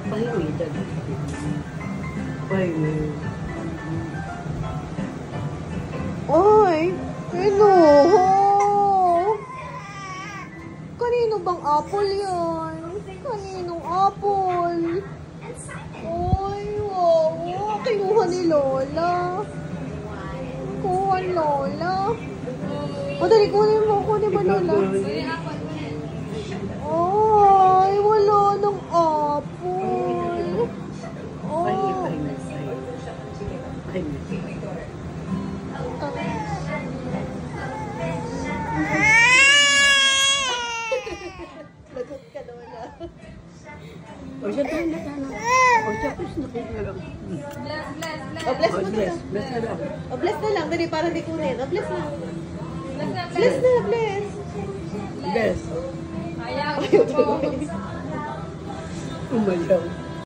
Pahingi dali. Pahingi. Oy! Ano? Kanino bang apple yan? Kaninong apple? Oy, wow! Kinuha ni Lola. Kuha ni Lola. O, dali, kunin mo. Kunin mo, Lola. Ay, wala ng apple. Pahingi, Oh. pahingi. Pahingi. Lagot ka, Lola. O siya, tahan na. O siya, please, nakikilang. O, bless mo na Bless, lang. bless na lang. O, bless na lang. Dali, para di kunin. O, bless na. Bless na, bless. Bless. Ayaw tuloy. Umayaw.